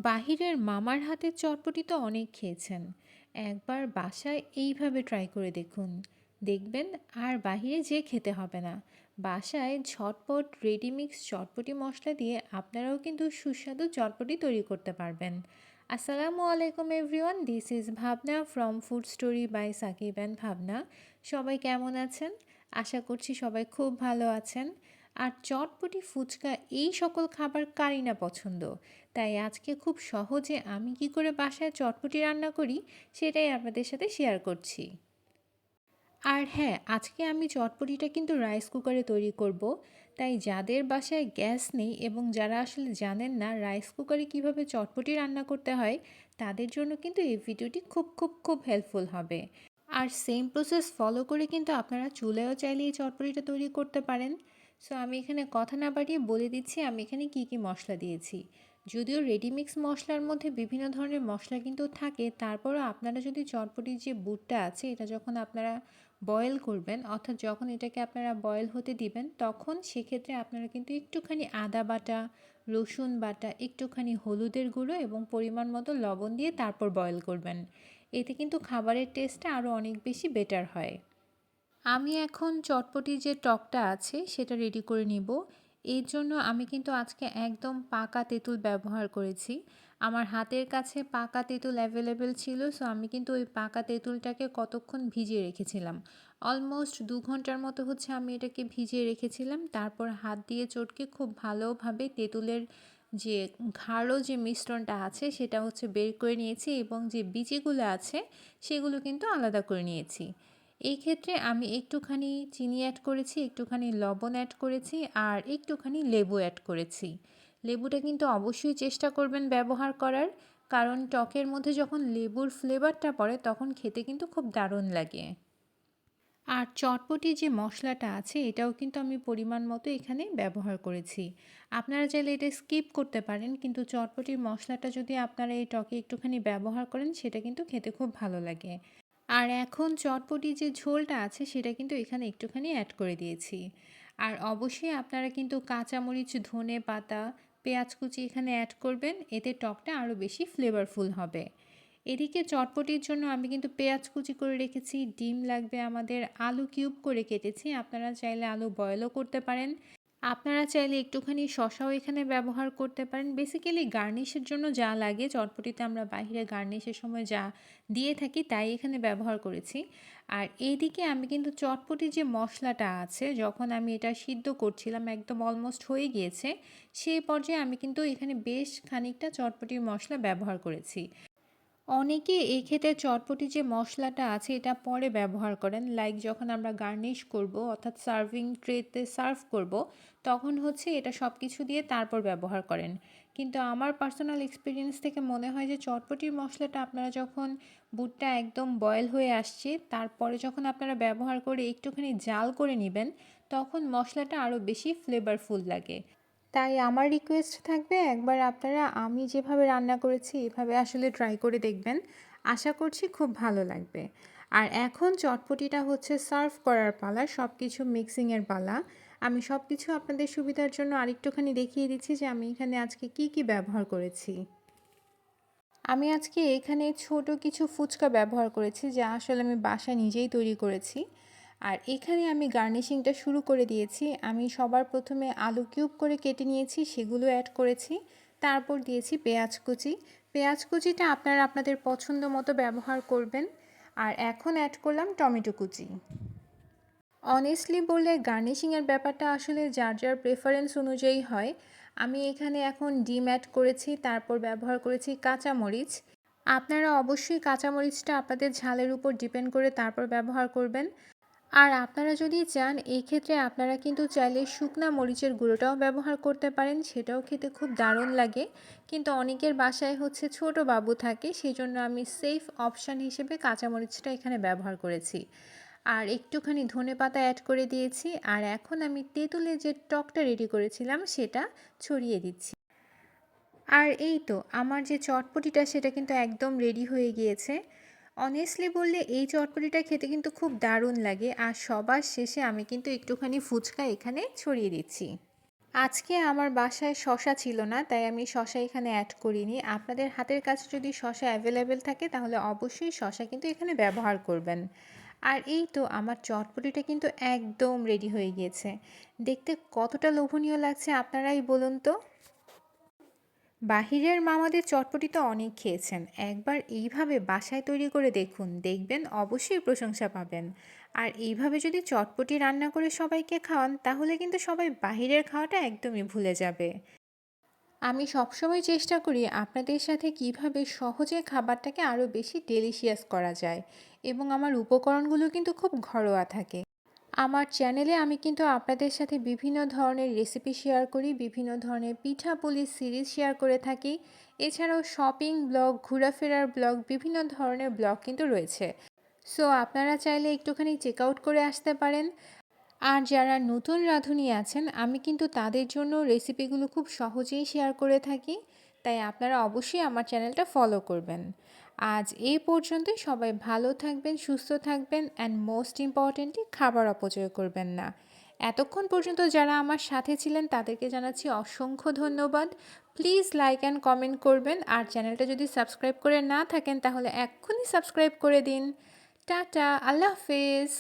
বাহিরের মামার হাতের চটপটি তো অনেক খেয়েছেন। একবার বাসায় এইভাবে ট্রাই করে দেখুন। দেখবেন আর বাহিরে যেয়ে খেতে হবে না। বাসায় ঝটপট রেডিমিক্স চটপটি মশলা দিয়ে আপনারাও কিন্তু সুস্বাদু চটপটি তৈরি করতে পারবেন। আসসালামু আলাইকুম everyone, this is Bhabna from Food Story by Sakib and Bhabna. সবাই কেমন আছেন? আশা করছি সবাই খুব ভালো আছেন। আর চটপটি, ফুচকা এই সকল খাবার কারই না পছন্দ। তাই আজকে খুব সহজে আমি কি করে বাসায় চটপটি রান্না করি সেটাই আপনাদের সাথে শেয়ার করছি। আর হ্যাঁ, আজকে আমি চটপটিটা কিন্তু রাইস কুকারে তৈরি করব। তাই যাদের বাসায় গ্যাস নেই এবং যারা আসলে জানেন না রাইস কুকারে কিভাবে চটপটি রান্না করতে হয়, তাদের জন্য কিন্তু এই ভিডিওটি খুব খুব খুব হেল্পফুল হবে। আর সেম প্রসেস ফলো করে কিন্তু আপনারা চুলায়ও চাইলে এই চটপটিটা তৈরি করতে পারেন। সো আমি এখানে কথা না বাড়িয়ে বলে দিচ্ছি আমি এখানে কি কি মশলা দিয়েছি। যদিও রেডিমিক্স মশলার মধ্যে বিভিন্ন ধরনের মশলা কিন্তু থাকে, তারপরও আপনারা যদি চটপটির যে বুটটা আছে এটা যখন আপনারা বয়েল করবেন, অর্থাৎ যখন এটাকে আপনারা বয়েল হতে দিবেন, তখন সেক্ষেত্রে আপনারা কিন্তু একটুখানি আদা বাটা, রসুন বাটা, একটুখানি হলুদের গুঁড়ো এবং পরিমাণ মতো লবণ দিয়ে তারপর বয়েল করবেন। এতে কিন্তু খাবারের টেস্টটা আরও অনেক বেশি বেটার হয়। আমি এখন চটপটির যে টকটা আছে সেটা রেডি করে নিব। এর জন্য আমি কিন্তু আজকে একদম পাকা তেঁতুল ব্যবহার করেছি। আমার হাতের কাছে পাকা তেঁতুল অ্যাভেলেবেল ছিল, সো আমি কিন্তু ওই পাকা তেঁতুলটাকে কতক্ষণ ভিজিয়ে রেখেছিলাম। অলমোস্ট 2 ঘন্টার মতো হচ্ছে আমি এটাকে ভিজিয়ে রেখেছিলাম। তারপর হাত দিয়ে চটকে খুব ভালোভাবে তেঁতুলের যে গাঢ় যে মিশ্রণটা আছে সেটা হচ্ছে বের করে নিয়েছি এবং যে বিচিগুলো আছে সেগুলো কিন্তু আলাদা করে নিয়েছি। এই ক্ষেত্রে আমি একটুখানি চিনি অ্যাড করেছি, একটুখানি লবণ অ্যাড করেছি আর একটুখানি লেবু অ্যাড করেছি। লেবুটা কিন্তু অবশ্যই চেষ্টা করবেন ব্যবহার করার, কারণ টকের মধ্যে যখন লেবুর ফ্লেভারটা পড়ে তখন খেতে কিন্তু খুব দারুণ লাগে। আর চটপটি যে মশলাটা আছে এটাও কিন্তু আমি পরিমাণ মতো এখানে ব্যবহার করেছি। আপনারা চাইলে এটা স্কিপ করতে পারেন, কিন্তু চটপটির মশলাটা যদি আপনারা এই টকে একটুখানি ব্যবহার করেন সেটা কিন্তু খেতে খুব ভালো লাগে। আর এখন চটপটি যে ঝোলটা আছে সেটা কিন্তু এখানে একটুখানি অ্যাড করে দিয়েছি। আর অবশ্যই আপনারা কিন্তু কাঁচামরিচ, ধনে পাতা, পেঁয়াজ কুচি এখানে অ্যাড করবেন, এতে টকটা আরও বেশি ফ্লেভারফুল হবে। এদিকে চটপটির জন্য আমি কিন্তু পেঁয়াজ কুচি করে রেখেছি, ডিম লাগবে আমাদের, আলু কিউব করে কেটেছি, আপনারা চাইলে আলু বয়েলও করতে পারেন। আপনারা চাইলে একটুখানি শসাও এখানে ব্যবহার করতে পারেন। বেসিক্যালি গার্নিশের জন্য যা লাগে চটপটিতে আমরা বাইরে গার্নিশের সময় যা দিয়ে থাকি তাই এখানে ব্যবহার করেছি। আর এইদিকে আমি কিন্তু চটপটির যে মশলাটা আছে যখন আমি এটা সিদ্ধ করছিলাম একদম অলমোস্ট হয়ে গিয়েছে, সেই পর্যায়ে আমি কিন্তু এখানে বেশ খানিকটা চটপটির মশলা ব্যবহার করেছি। অনেকে এই ক্ষেত্রে চটপটি যে মশলাটা আছে এটা পরে ব্যবহার করেন, লাইক যখন আমরা গার্নিশ করব অর্থাৎ সার্ভিং ট্রেতে সার্ভ করব তখন হচ্ছে এটা সব কিছু দিয়ে তারপর ব্যবহার করেন। কিন্তু আমার পার্সোনাল এক্সপিরিয়েন্স থেকে মনে হয় যে চটপটির মশলাটা আপনারা যখন বুটটা একদম বয়েল হয়ে আসছে তারপরে যখন আপনারা ব্যবহার করে একটুখানি জাল করে নেবেন, তখন মশলাটা আরও বেশি ফ্লেভারফুল লাগে। তাই আমার রিকোয়েস্ট থাকবে একবার আপনারা আমি যেভাবে রান্না করেছি এভাবে আসলে ট্রাই করে দেখবেন। আশা করছি খুব ভালো লাগবে। আর এখন চটপটিটা হচ্ছে সার্ভ করার পালা, সব কিছু মিক্সিংয়ের পালা। আমি সব কিছু আপনাদের সুবিধার জন্য আরেকটুখানি দেখিয়ে দিচ্ছি যে আমি এখানে আজকে কি কি ব্যবহার করেছি। আমি আজকে এখানে ছোট কিছু ফুচকা ব্যবহার করেছি যা আসলে আমি বাসায় নিজেই তৈরি করেছি। আর এখানে আমি গার্নিশিংটা শুরু করে দিয়েছি। আমি সবার প্রথমে আলু কিউব করে কেটে নিয়েছি, সেগুলো অ্যাড করেছি। তারপর দিয়েছি পেঁয়াজ কুচি। পেঁয়াজ কুচিটা আপনারা আপনাদের পছন্দ মতো ব্যবহার করবেন। আর এখন অ্যাড করলাম টমেটো কুচি। অনেস্টলি বললে গার্নিশিংয়ের ব্যাপারটা আসলে যার যার প্রেফারেন্স অনুযায়ী হয়। আমি এখানে এখন ডিম অ্যাড করেছি, তারপর ব্যবহার করেছি কাঁচামরিচ। আপনারা অবশ্যই কাঁচামরিচটা আপনাদের ঝালের উপর ডিপেন্ড করে তারপর ব্যবহার করবেন। আর আপনারা যদি চান এই ক্ষেত্রে আপনারা কিন্তু চাইলে শুকনা মরিচের গুঁড়োটাও ব্যবহার করতে পারেন, সেটাও খেতে খুব দারুণ লাগে। কিন্তু অনেকের বাসায় হচ্ছে ছোট বাবু থাকে, সেই জন্য আমি সেফ অপশান হিসেবে কাঁচামরিচটা এখানে ব্যবহার করেছি। আর একটুখানি ধনেপাতা অ্যাড করে দিয়েছি। আর এখন আমি তেঁতুলের যে টকটা রেডি করেছিলাম সেটা ছড়িয়ে দিচ্ছি। আর এই তো আমার যে চটপটিটা সেটা কিন্তু একদম রেডি হয়ে গিয়েছে। অনেস্টলি বললে এই চটপটিটা খেতে কিন্তু খুব দারুণ লাগে। আর সবার শেষে আমি কিন্তু একটুখানি ফুচকা এখানে ছড়িয়ে দিচ্ছি। আজকে আমার বাসায় শসা ছিল না, তাই আমি শসা এখানে অ্যাড করিনি। আপনাদের হাতের কাছে যদি শসা অ্যাভেলেবেল থাকে তাহলে অবশ্যই শসা কিন্তু এখানে ব্যবহার করবেন। আর এই তো আমার চটপটিটা কিন্তু একদম রেডি হয়ে গিয়েছে। দেখতে কতটা লোভনীয় লাগছে আপনারাই বলুন তো। বাহিরের মামাদের চটপটি তো অনেক খেয়েছেন, একবার এইভাবে বাসায় তৈরি করে দেখুন, দেখবেন অবশ্যই প্রশংসা পাবেন। আর এইভাবে যদি চটপটি রান্না করে সবাইকে খাওয়ান তাহলে কিন্তু সবাই বাহিরের খাওয়াটা একদমই ভুলে যাবে। আমি সবসময় চেষ্টা করি আপনাদের সাথে কিভাবে সহজে খাবারটাকে আরও বেশি ডেলিশিয়াস করা যায়, এবং আমার উপকরণগুলো কিন্তু খুব ঘরোয়া থাকে। আমার চ্যানেলে আমি কিন্তু আপনাদের সাথে বিভিন্ন ধরনের রেসিপি শেয়ার করি, বিভিন্ন ধরনের পিঠাপুলির সিরিজ শেয়ার করে থাকি। এছাড়াও শপিং ব্লগ, ঘোরাফেরার ব্লগ, বিভিন্ন ধরনের ব্লগ কিন্তু রয়েছে। সো আপনারা চাইলে একটুখানি চেক আউট করে আসতে পারেন। আর যারা নতুন রাঁধুনি আছেন আমি কিন্তু তাদের জন্য রেসিপিগুলো খুব সহজেই শেয়ার করে থাকি, তাই আপনারা অবশ্যই আমার চ্যানেলটা ফলো করবেন। আজ এই পর্যন্তই, সবাই ভালো থাকবেন, সুস্থ থাকবেন, অ্যান্ড মোস্ট ইম্পর্টেন্টলি খাবার অপচয় করবেন না। এতক্ষণ পর্যন্ত যারা আমার সাথে ছিলেন তাদেরকে জানাচ্ছি অসংখ্য ধন্যবাদ। প্লিজ লাইক অ্যান্ড কমেন্ট করবেন, আর চ্যানেলটা যদি সাবস্ক্রাইব করে না থাকেন তাহলে এক্ষুনি সাবস্ক্রাইব করে দিন। টাটা, আল্লাহ হাফেজ।